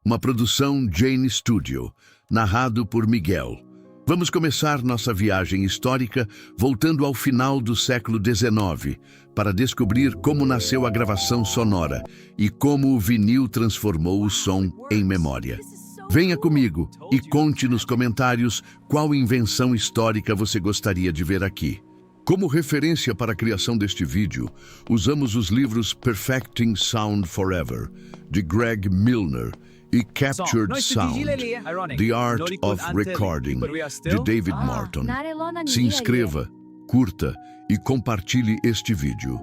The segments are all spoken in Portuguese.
uma produção Jane Studio, narrado por Miguel. Vamos começar nossa viagem histórica voltando ao final do século XIX, para descobrir como nasceu a gravação sonora e como o vinil transformou o som em memória. Venha comigo e conte nos comentários qual invenção histórica você gostaria de ver aqui. Como referência para a criação deste vídeo, usamos os livros Perfecting Sound Forever, de Greg Milner, e Captured Sound, The Art of Recording, de David Morton. Se inscreva, curta e compartilhe este vídeo.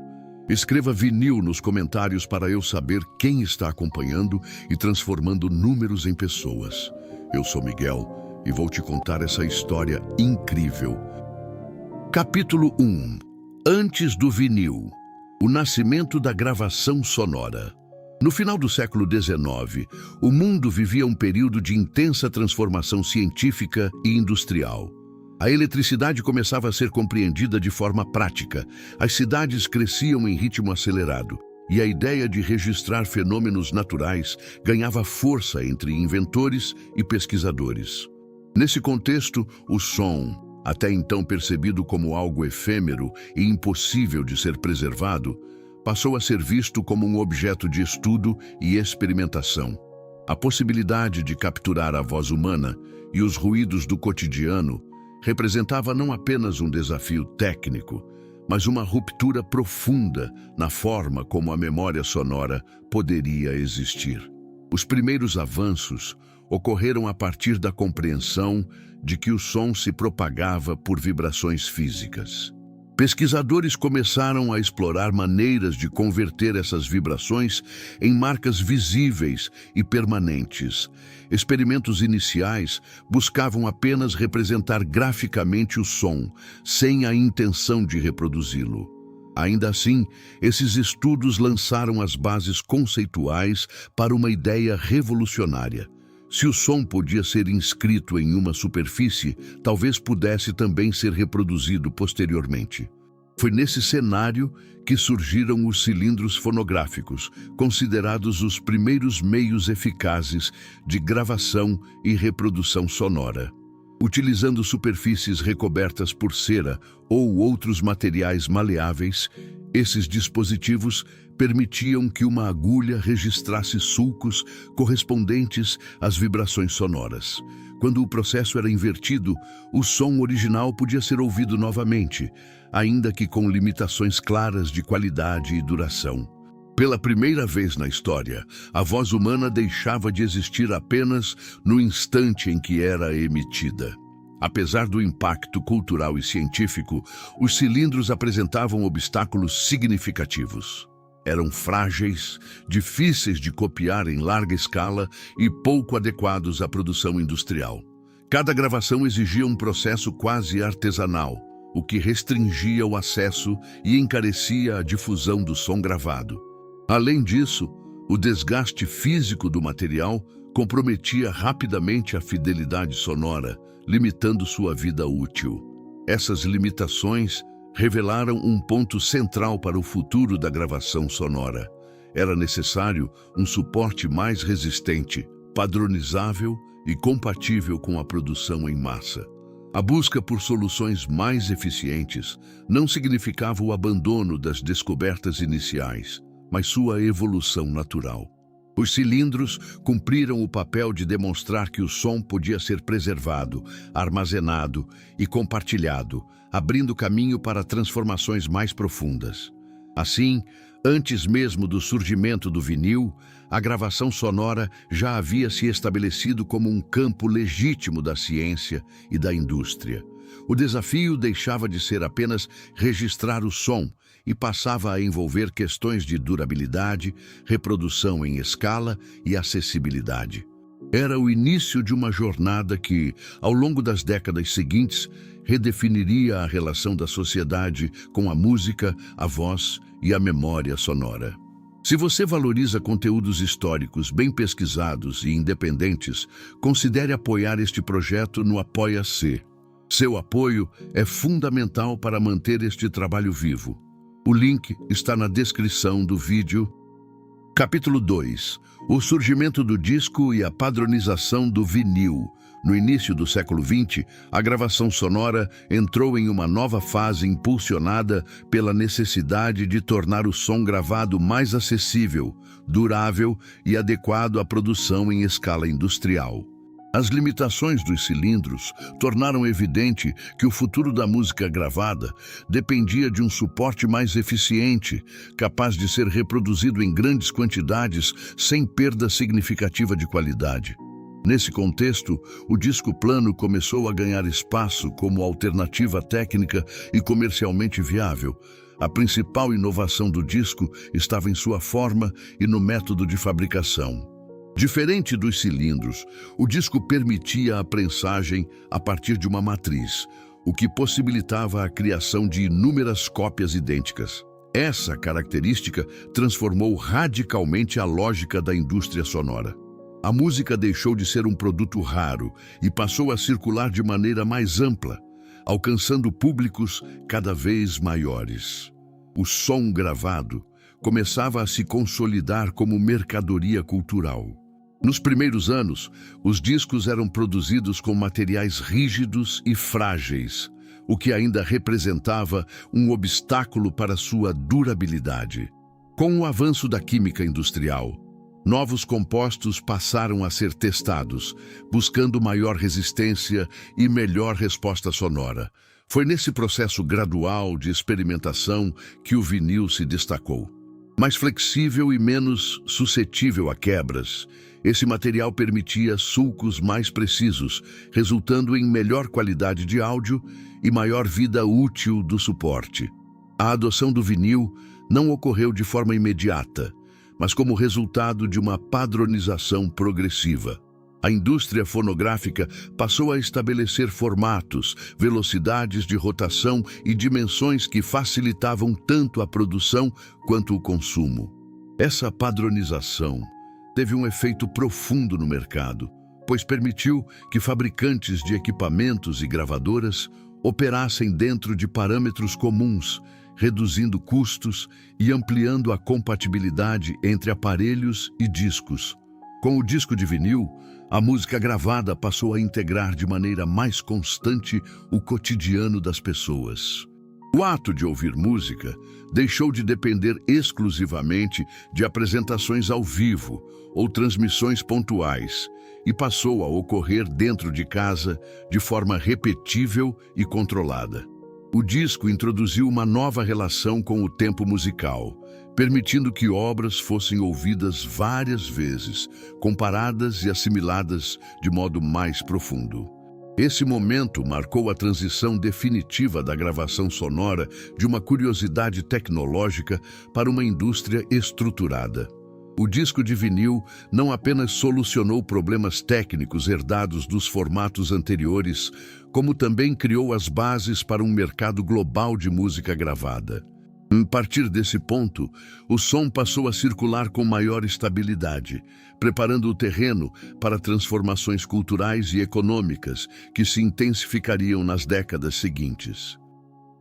Escreva vinil nos comentários para eu saber quem está acompanhando e transformando números em pessoas. Eu sou Miguel e vou te contar essa história incrível. Capítulo 1. Antes do vinil. O nascimento da gravação sonora. No final do século XIX, o mundo vivia um período de intensa transformação científica e industrial. A eletricidade começava a ser compreendida de forma prática, as cidades cresciam em ritmo acelerado, e a ideia de registrar fenômenos naturais ganhava força entre inventores e pesquisadores. Nesse contexto, o som, até então percebido como algo efêmero e impossível de ser preservado, passou a ser visto como um objeto de estudo e experimentação. A possibilidade de capturar a voz humana e os ruídos do cotidiano representava não apenas um desafio técnico, mas uma ruptura profunda na forma como a memória sonora poderia existir. Os primeiros avanços ocorreram a partir da compreensão de que o som se propagava por vibrações físicas. Pesquisadores começaram a explorar maneiras de converter essas vibrações em marcas visíveis e permanentes. Experimentos iniciais buscavam apenas representar graficamente o som, sem a intenção de reproduzi-lo. Ainda assim, esses estudos lançaram as bases conceituais para uma ideia revolucionária. Se o som podia ser inscrito em uma superfície, talvez pudesse também ser reproduzido posteriormente. Foi nesse cenário que surgiram os cilindros fonográficos, considerados os primeiros meios eficazes de gravação e reprodução sonora. Utilizando superfícies recobertas por cera ou outros materiais maleáveis, esses dispositivos permitiam que uma agulha registrasse sulcos correspondentes às vibrações sonoras. Quando o processo era invertido, o som original podia ser ouvido novamente, ainda que com limitações claras de qualidade e duração. Pela primeira vez na história, a voz humana deixava de existir apenas no instante em que era emitida. Apesar do impacto cultural e científico, os cilindros apresentavam obstáculos significativos. Eram frágeis, difíceis de copiar em larga escala e pouco adequados à produção industrial. Cada gravação exigia um processo quase artesanal, o que restringia o acesso e encarecia a difusão do som gravado. Além disso, o desgaste físico do material comprometia rapidamente a fidelidade sonora, limitando sua vida útil. Essas limitações revelaram um ponto central para o futuro da gravação sonora. Era necessário um suporte mais resistente, padronizável e compatível com a produção em massa. A busca por soluções mais eficientes não significava o abandono das descobertas iniciais, mas sua evolução natural. Os cilindros cumpriram o papel de demonstrar que o som podia ser preservado, armazenado e compartilhado, abrindo caminho para transformações mais profundas. Assim, antes mesmo do surgimento do vinil, a gravação sonora já havia se estabelecido como um campo legítimo da ciência e da indústria. O desafio deixava de ser apenas registrar o som e passava a envolver questões de durabilidade, reprodução em escala e acessibilidade. Era o início de uma jornada que, ao longo das décadas seguintes, redefiniria a relação da sociedade com a música, a voz e a memória sonora. Se você valoriza conteúdos históricos bem pesquisados e independentes, considere apoiar este projeto no Apoia-se. Seu apoio é fundamental para manter este trabalho vivo. O link está na descrição do vídeo. Capítulo 2. O surgimento do disco e a padronização do vinil. No início do século XX, a gravação sonora entrou em uma nova fase impulsionada pela necessidade de tornar o som gravado mais acessível, durável e adequado à produção em escala industrial. As limitações dos cilindros tornaram evidente que o futuro da música gravada dependia de um suporte mais eficiente, capaz de ser reproduzido em grandes quantidades sem perda significativa de qualidade. Nesse contexto, o disco plano começou a ganhar espaço como alternativa técnica e comercialmente viável. A principal inovação do disco estava em sua forma e no método de fabricação. Diferente dos cilindros, o disco permitia a prensagem a partir de uma matriz, o que possibilitava a criação de inúmeras cópias idênticas. Essa característica transformou radicalmente a lógica da indústria sonora. A música deixou de ser um produto raro e passou a circular de maneira mais ampla, alcançando públicos cada vez maiores. O som gravado começava a se consolidar como mercadoria cultural. Nos primeiros anos, os discos eram produzidos com materiais rígidos e frágeis, o que ainda representava um obstáculo para sua durabilidade. Com o avanço da química industrial, novos compostos passaram a ser testados, buscando maior resistência e melhor resposta sonora. Foi nesse processo gradual de experimentação que o vinil se destacou. Mais flexível e menos suscetível a quebras, esse material permitia sulcos mais precisos, resultando em melhor qualidade de áudio e maior vida útil do suporte. A adoção do vinil não ocorreu de forma imediata, mas como resultado de uma padronização progressiva. A indústria fonográfica passou a estabelecer formatos, velocidades de rotação e dimensões que facilitavam tanto a produção quanto o consumo. Essa padronização teve um efeito profundo no mercado, pois permitiu que fabricantes de equipamentos e gravadoras operassem dentro de parâmetros comuns, reduzindo custos e ampliando a compatibilidade entre aparelhos e discos. Com o disco de vinil, a música gravada passou a integrar de maneira mais constante o cotidiano das pessoas. O ato de ouvir música deixou de depender exclusivamente de apresentações ao vivo ou transmissões pontuais e passou a ocorrer dentro de casa de forma repetível e controlada. O disco introduziu uma nova relação com o tempo musical, permitindo que obras fossem ouvidas várias vezes, comparadas e assimiladas de modo mais profundo. Esse momento marcou a transição definitiva da gravação sonora de uma curiosidade tecnológica para uma indústria estruturada. O disco de vinil não apenas solucionou problemas técnicos herdados dos formatos anteriores, como também criou as bases para um mercado global de música gravada. A partir desse ponto, o som passou a circular com maior estabilidade, preparando o terreno para transformações culturais e econômicas que se intensificariam nas décadas seguintes.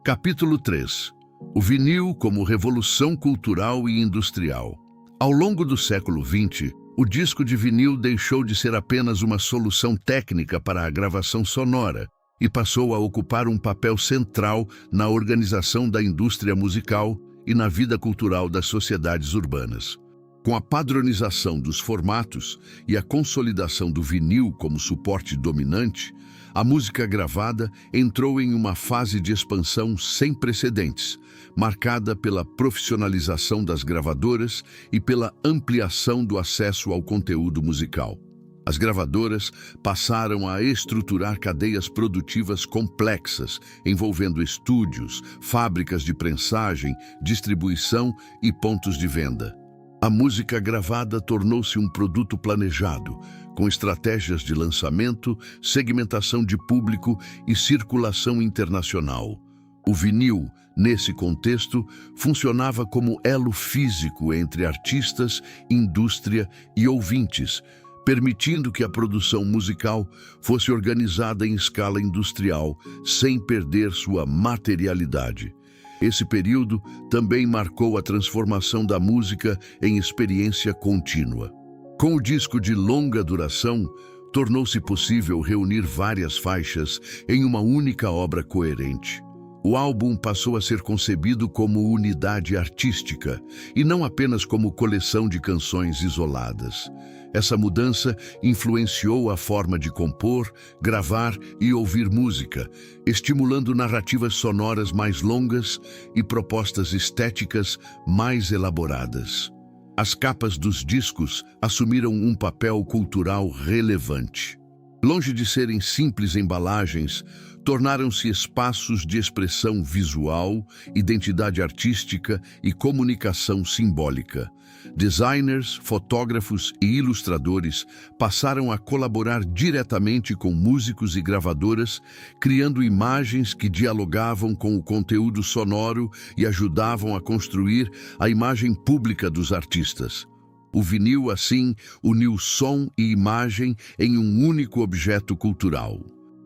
Capítulo 3. O vinil como revolução cultural e industrial. Ao longo do século XX, o disco de vinil deixou de ser apenas uma solução técnica para a gravação sonora e passou a ocupar um papel central na organização da indústria musical e na vida cultural das sociedades urbanas. Com a padronização dos formatos e a consolidação do vinil como suporte dominante, a música gravada entrou em uma fase de expansão sem precedentes, marcada pela profissionalização das gravadoras e pela ampliação do acesso ao conteúdo musical. As gravadoras passaram a estruturar cadeias produtivas complexas, envolvendo estúdios, fábricas de prensagem, distribuição e pontos de venda. A música gravada tornou-se um produto planejado, com estratégias de lançamento, segmentação de público e circulação internacional. O vinil, nesse contexto, funcionava como elo físico entre artistas, indústria e ouvintes, permitindo que a produção musical fosse organizada em escala industrial, sem perder sua materialidade. Esse período também marcou a transformação da música em experiência contínua. Com o disco de longa duração, tornou-se possível reunir várias faixas em uma única obra coerente. O álbum passou a ser concebido como unidade artística e não apenas como coleção de canções isoladas. Essa mudança influenciou a forma de compor, gravar e ouvir música, estimulando narrativas sonoras mais longas e propostas estéticas mais elaboradas. As capas dos discos assumiram um papel cultural relevante. Longe de serem simples embalagens, tornaram-se espaços de expressão visual, identidade artística e comunicação simbólica. Designers, fotógrafos e ilustradores passaram a colaborar diretamente com músicos e gravadoras, criando imagens que dialogavam com o conteúdo sonoro e ajudavam a construir a imagem pública dos artistas. O vinil, assim, uniu som e imagem em um único objeto cultural.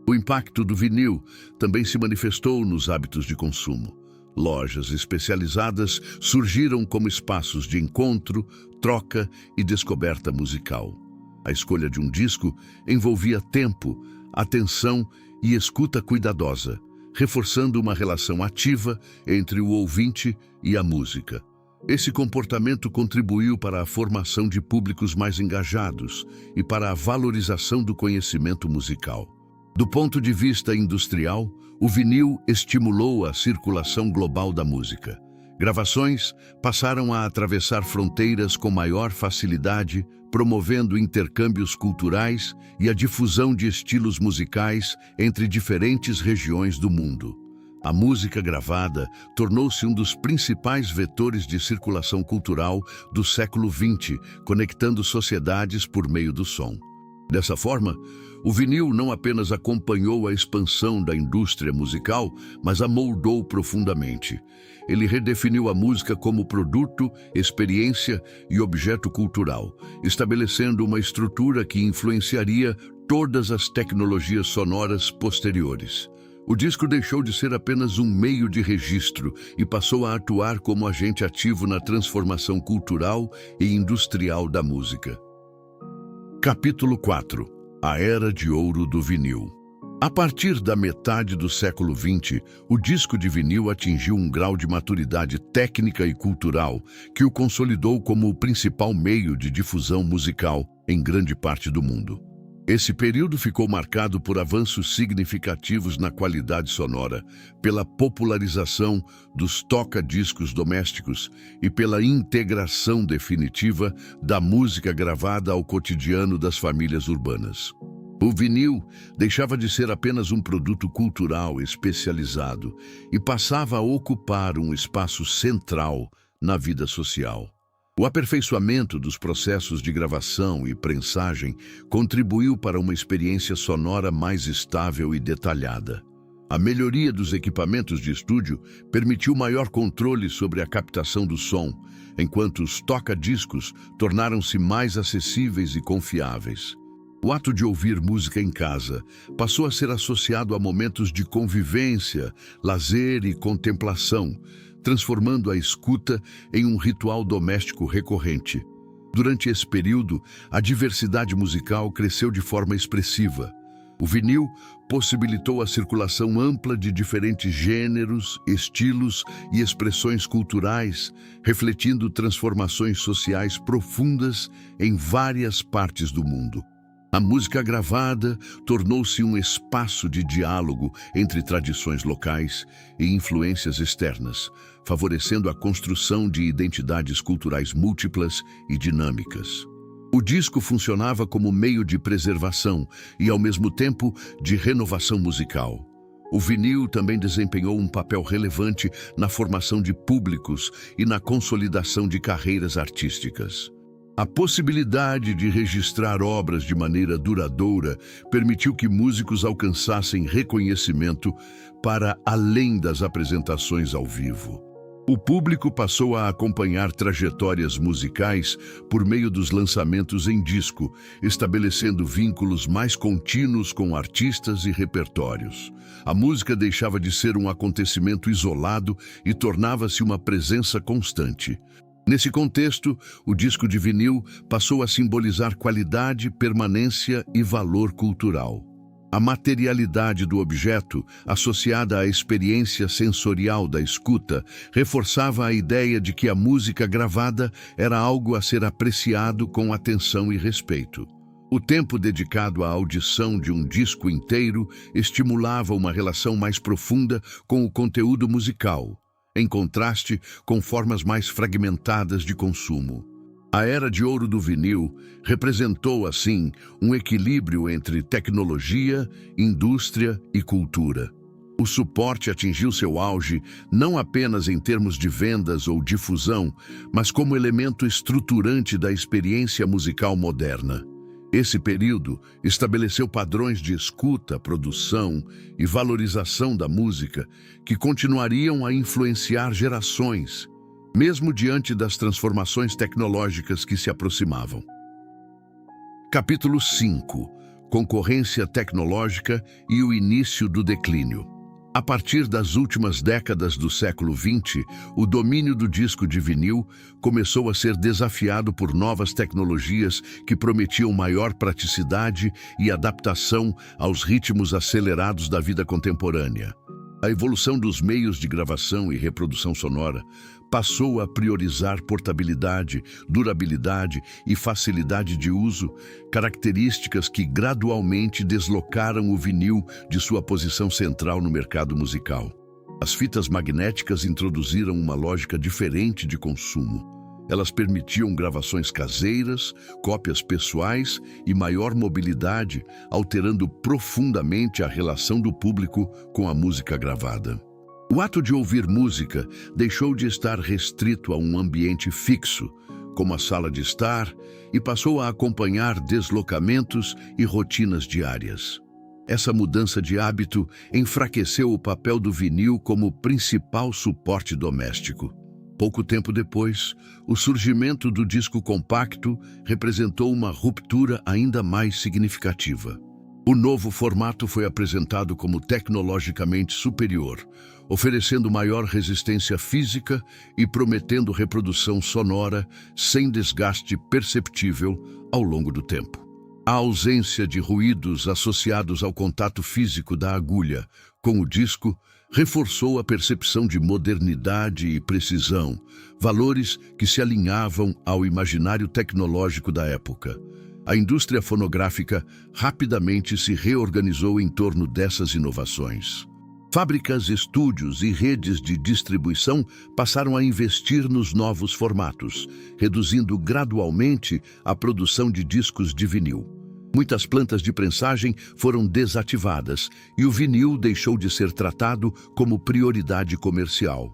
O impacto do vinil também se manifestou nos hábitos de consumo. Lojas especializadas surgiram como espaços de encontro, troca e descoberta musical. A escolha de um disco envolvia tempo, atenção e escuta cuidadosa, reforçando uma relação ativa entre o ouvinte e a música. Esse comportamento contribuiu para a formação de públicos mais engajados e para a valorização do conhecimento musical. Do ponto de vista industrial, o vinil estimulou a circulação global da música. Gravações passaram a atravessar fronteiras com maior facilidade, promovendo intercâmbios culturais e a difusão de estilos musicais entre diferentes regiões do mundo. A música gravada tornou-se um dos principais vetores de circulação cultural do século XX, conectando sociedades por meio do som. Dessa forma, o vinil não apenas acompanhou a expansão da indústria musical, mas a moldou profundamente. Ele redefiniu a música como produto, experiência e objeto cultural, estabelecendo uma estrutura que influenciaria todas as tecnologias sonoras posteriores. O disco deixou de ser apenas um meio de registro e passou a atuar como agente ativo na transformação cultural e industrial da música. Capítulo 4. A Era de Ouro do Vinil. A partir da metade do século XX, o disco de vinil atingiu um grau de maturidade técnica e cultural que o consolidou como o principal meio de difusão musical em grande parte do mundo. Esse período ficou marcado por avanços significativos na qualidade sonora, pela popularização dos toca-discos domésticos e pela integração definitiva da música gravada ao cotidiano das famílias urbanas. O vinil deixava de ser apenas um produto cultural especializado e passava a ocupar um espaço central na vida social. O aperfeiçoamento dos processos de gravação e prensagem contribuiu para uma experiência sonora mais estável e detalhada. A melhoria dos equipamentos de estúdio permitiu maior controle sobre a captação do som, enquanto os toca-discos tornaram-se mais acessíveis e confiáveis. O ato de ouvir música em casa passou a ser associado a momentos de convivência, lazer e contemplação, transformando a escuta em um ritual doméstico recorrente. Durante esse período, a diversidade musical cresceu de forma expressiva. O vinil possibilitou a circulação ampla de diferentes gêneros, estilos e expressões culturais, refletindo transformações sociais profundas em várias partes do mundo. A música gravada tornou-se um espaço de diálogo entre tradições locais e influências externas, favorecendo a construção de identidades culturais múltiplas e dinâmicas. O disco funcionava como meio de preservação e, ao mesmo tempo, de renovação musical. O vinil também desempenhou um papel relevante na formação de públicos e na consolidação de carreiras artísticas. A possibilidade de registrar obras de maneira duradoura permitiu que músicos alcançassem reconhecimento para além das apresentações ao vivo. O público passou a acompanhar trajetórias musicais por meio dos lançamentos em disco, estabelecendo vínculos mais contínuos com artistas e repertórios. A música deixava de ser um acontecimento isolado e tornava-se uma presença constante. Nesse contexto, o disco de vinil passou a simbolizar qualidade, permanência e valor cultural. A materialidade do objeto, associada à experiência sensorial da escuta, reforçava a ideia de que a música gravada era algo a ser apreciado com atenção e respeito. O tempo dedicado à audição de um disco inteiro estimulava uma relação mais profunda com o conteúdo musical, em contraste com formas mais fragmentadas de consumo. A era de ouro do vinil representou, assim, um equilíbrio entre tecnologia, indústria e cultura. O suporte atingiu seu auge não apenas em termos de vendas ou difusão, mas como elemento estruturante da experiência musical moderna. Esse período estabeleceu padrões de escuta, produção e valorização da música que continuariam a influenciar gerações, mesmo diante das transformações tecnológicas que se aproximavam. Capítulo 5. Concorrência tecnológica e o início do declínio. A partir das últimas décadas do século XX, o domínio do disco de vinil começou a ser desafiado por novas tecnologias que prometiam maior praticidade e adaptação aos ritmos acelerados da vida contemporânea. A evolução dos meios de gravação e reprodução sonora passou a priorizar portabilidade, durabilidade e facilidade de uso, características que gradualmente deslocaram o vinil de sua posição central no mercado musical. As fitas magnéticas introduziram uma lógica diferente de consumo. Elas permitiam gravações caseiras, cópias pessoais e maior mobilidade, alterando profundamente a relação do público com a música gravada. O ato de ouvir música deixou de estar restrito a um ambiente fixo, como a sala de estar, e passou a acompanhar deslocamentos e rotinas diárias. Essa mudança de hábito enfraqueceu o papel do vinil como principal suporte doméstico. Pouco tempo depois, o surgimento do disco compacto representou uma ruptura ainda mais significativa. O novo formato foi apresentado como tecnologicamente superior, oferecendo maior resistência física e prometendo reprodução sonora sem desgaste perceptível ao longo do tempo. A ausência de ruídos associados ao contato físico da agulha com o disco reforçou a percepção de modernidade e precisão, valores que se alinhavam ao imaginário tecnológico da época. A indústria fonográfica rapidamente se reorganizou em torno dessas inovações. Fábricas, estúdios e redes de distribuição passaram a investir nos novos formatos, reduzindo gradualmente a produção de discos de vinil. Muitas plantas de prensagem foram desativadas e o vinil deixou de ser tratado como prioridade comercial.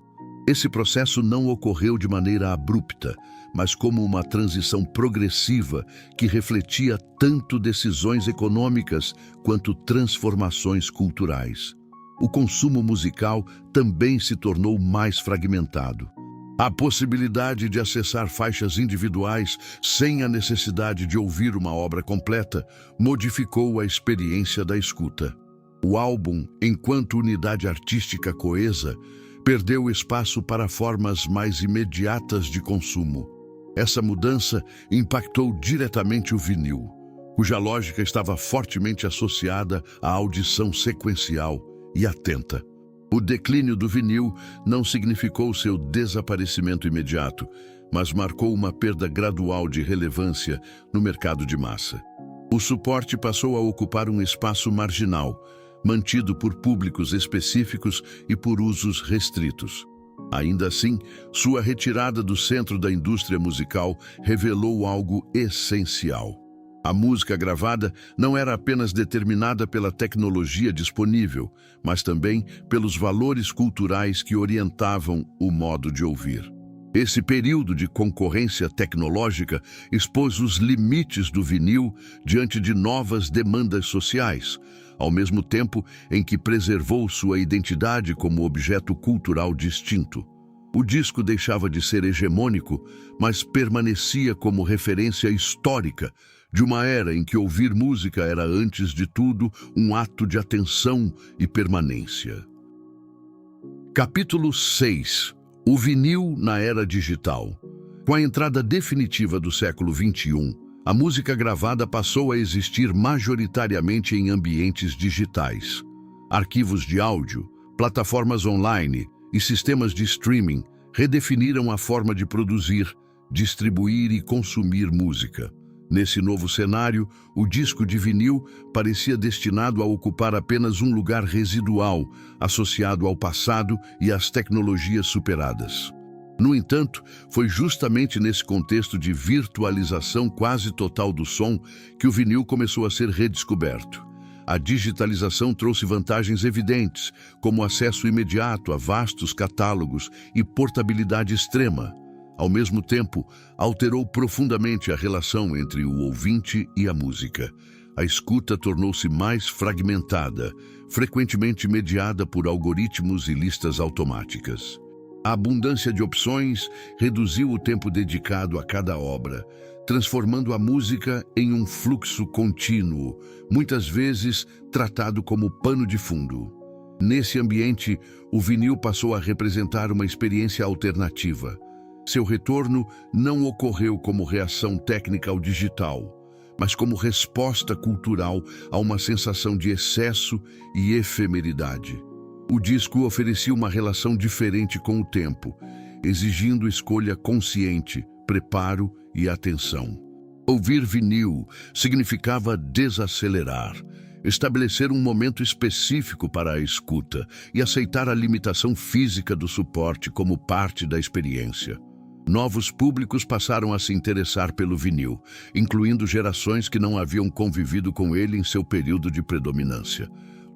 Esse processo não ocorreu de maneira abrupta, mas como uma transição progressiva que refletia tanto decisões econômicas quanto transformações culturais. O consumo musical também se tornou mais fragmentado. A possibilidade de acessar faixas individuais sem a necessidade de ouvir uma obra completa modificou a experiência da escuta. O álbum, enquanto unidade artística coesa, perdeu espaço para formas mais imediatas de consumo. Essa mudança impactou diretamente o vinil, cuja lógica estava fortemente associada à audição sequencial e atenta. O declínio do vinil não significou seu desaparecimento imediato, mas marcou uma perda gradual de relevância no mercado de massa. O suporte passou a ocupar um espaço marginal, mantido por públicos específicos e por usos restritos. Ainda assim, sua retirada do centro da indústria musical revelou algo essencial. A música gravada não era apenas determinada pela tecnologia disponível, mas também pelos valores culturais que orientavam o modo de ouvir. Esse período de concorrência tecnológica expôs os limites do vinil diante de novas demandas sociais, ao mesmo tempo em que preservou sua identidade como objeto cultural distinto. O disco deixava de ser hegemônico, mas permanecia como referência histórica de uma era em que ouvir música era, antes de tudo, um ato de atenção e permanência. Capítulo 6. O vinil na era digital. Com a entrada definitiva do século XXI, a música gravada passou a existir majoritariamente em ambientes digitais. Arquivos de áudio, plataformas online e sistemas de streaming redefiniram a forma de produzir, distribuir e consumir música. Nesse novo cenário, o disco de vinil parecia destinado a ocupar apenas um lugar residual, associado ao passado e às tecnologias superadas. No entanto, foi justamente nesse contexto de virtualização quase total do som que o vinil começou a ser redescoberto. A digitalização trouxe vantagens evidentes, como acesso imediato a vastos catálogos e portabilidade extrema. Ao mesmo tempo, alterou profundamente a relação entre o ouvinte e a música. A escuta tornou-se mais fragmentada, frequentemente mediada por algoritmos e listas automáticas. A abundância de opções reduziu o tempo dedicado a cada obra, transformando a música em um fluxo contínuo, muitas vezes tratado como pano de fundo. Nesse ambiente, o vinil passou a representar uma experiência alternativa. Seu retorno não ocorreu como reação técnica ao digital, mas como resposta cultural a uma sensação de excesso e efemeridade. O disco oferecia uma relação diferente com o tempo, exigindo escolha consciente, preparo e atenção. Ouvir vinil significava desacelerar, estabelecer um momento específico para a escuta e aceitar a limitação física do suporte como parte da experiência. Novos públicos passaram a se interessar pelo vinil, incluindo gerações que não haviam convivido com ele em seu período de predominância.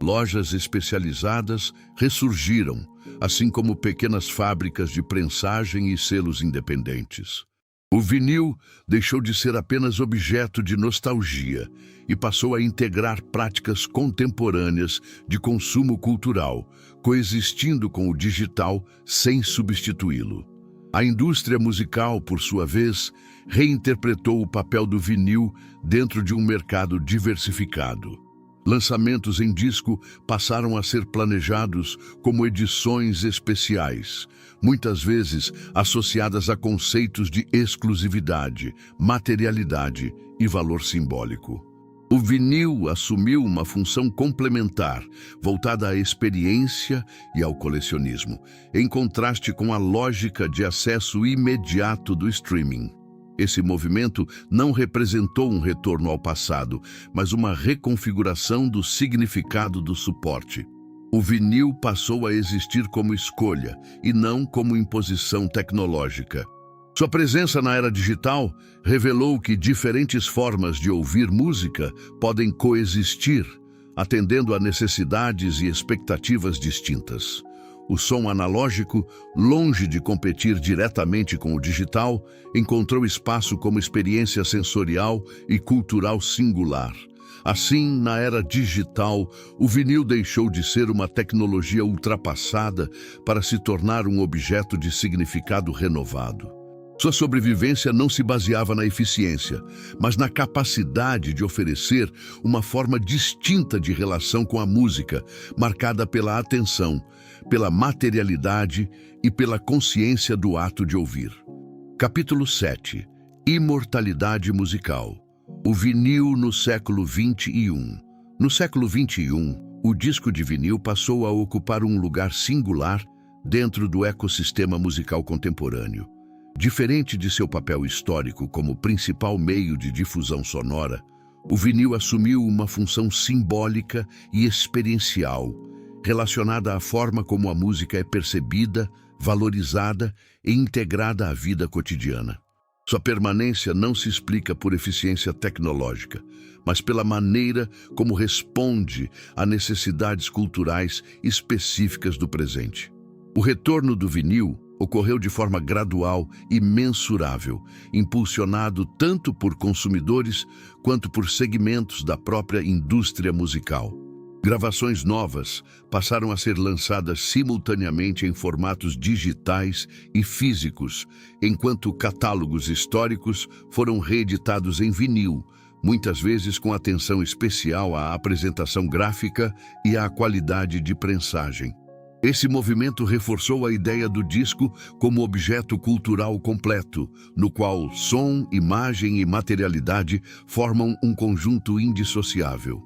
Lojas especializadas ressurgiram, assim como pequenas fábricas de prensagem e selos independentes. O vinil deixou de ser apenas objeto de nostalgia e passou a integrar práticas contemporâneas de consumo cultural, coexistindo com o digital sem substituí-lo. A indústria musical, por sua vez, reinterpretou o papel do vinil dentro de um mercado diversificado. Lançamentos em disco passaram a ser planejados como edições especiais, muitas vezes associadas a conceitos de exclusividade, materialidade e valor simbólico. O vinil assumiu uma função complementar, voltada à experiência e ao colecionismo, em contraste com a lógica de acesso imediato do streaming. Esse movimento não representou um retorno ao passado, mas uma reconfiguração do significado do suporte. O vinil passou a existir como escolha e não como imposição tecnológica. Sua presença na era digital revelou que diferentes formas de ouvir música podem coexistir, atendendo a necessidades e expectativas distintas. O som analógico, longe de competir diretamente com o digital, encontrou espaço como experiência sensorial e cultural singular. Assim, na era digital, o vinil deixou de ser uma tecnologia ultrapassada para se tornar um objeto de significado renovado. Sua sobrevivência não se baseava na eficiência, mas na capacidade de oferecer uma forma distinta de relação com a música, marcada pela atenção, pela materialidade e pela consciência do ato de ouvir. Capítulo 7. Imortalidade musical. O vinil no século XXI. No século XXI, o disco de vinil passou a ocupar um lugar singular dentro do ecossistema musical contemporâneo. Diferente de seu papel histórico como principal meio de difusão sonora, o vinil assumiu uma função simbólica e experiencial, relacionada à forma como a música é percebida, valorizada e integrada à vida cotidiana. Sua permanência não se explica por eficiência tecnológica, mas pela maneira como responde a necessidades culturais específicas do presente. O retorno do vinil ocorreu de forma gradual e mensurável, impulsionado tanto por consumidores quanto por segmentos da própria indústria musical. Gravações novas passaram a ser lançadas simultaneamente em formatos digitais e físicos, enquanto catálogos históricos foram reeditados em vinil, muitas vezes com atenção especial à apresentação gráfica e à qualidade de prensagem. Esse movimento reforçou a ideia do disco como objeto cultural completo, no qual som, imagem e materialidade formam um conjunto indissociável.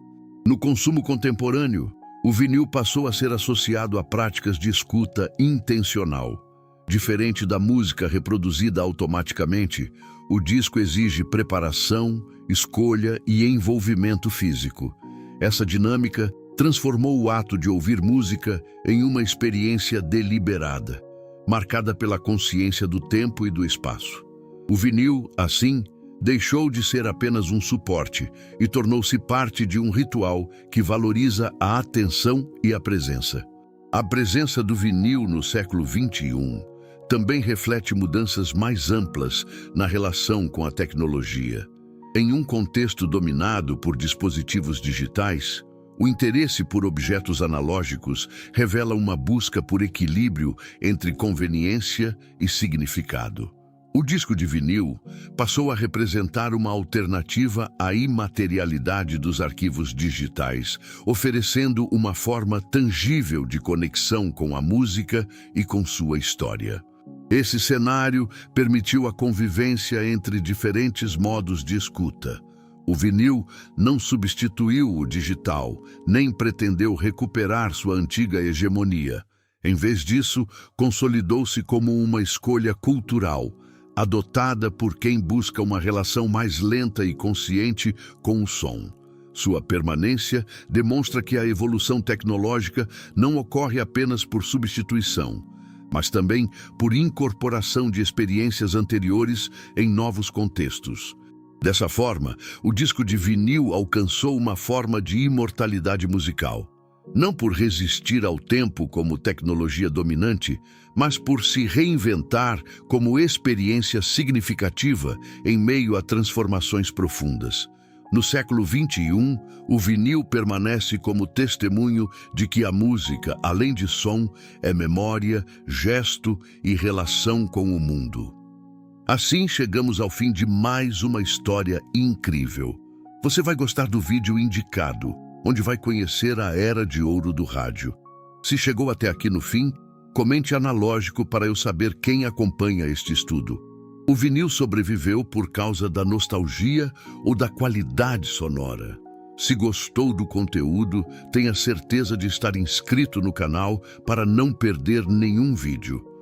No consumo contemporâneo, o vinil passou a ser associado a práticas de escuta intencional. Diferente da música reproduzida automaticamente, o disco exige preparação, escolha e envolvimento físico. Essa dinâmica transformou o ato de ouvir música em uma experiência deliberada, marcada pela consciência do tempo e do espaço. O vinil, assim, deixou de ser apenas um suporte e tornou-se parte de um ritual que valoriza a atenção e a presença. A presença do vinil no século XXI também reflete mudanças mais amplas na relação com a tecnologia. Em um contexto dominado por dispositivos digitais, o interesse por objetos analógicos revela uma busca por equilíbrio entre conveniência e significado. O disco de vinil passou a representar uma alternativa à imaterialidade dos arquivos digitais, oferecendo uma forma tangível de conexão com a música e com sua história. Esse cenário permitiu a convivência entre diferentes modos de escuta. O vinil não substituiu o digital, nem pretendeu recuperar sua antiga hegemonia. Em vez disso, consolidou-se como uma escolha cultural, adotada por quem busca uma relação mais lenta e consciente com o som. Sua permanência demonstra que a evolução tecnológica não ocorre apenas por substituição, mas também por incorporação de experiências anteriores em novos contextos. Dessa forma, o disco de vinil alcançou uma forma de imortalidade musical. Não por resistir ao tempo como tecnologia dominante, mas por se reinventar como experiência significativa em meio a transformações profundas. No século XXI, o vinil permanece como testemunho de que a música, além de som, é memória, gesto e relação com o mundo. Assim, chegamos ao fim de mais uma história incrível. Você vai gostar do vídeo indicado, onde vai conhecer a era de ouro do rádio. Se chegou até aqui no fim, comente analógico para eu saber quem acompanha este estudo. O vinil sobreviveu por causa da nostalgia ou da qualidade sonora? Se gostou do conteúdo, tenha certeza de estar inscrito no canal para não perder nenhum vídeo.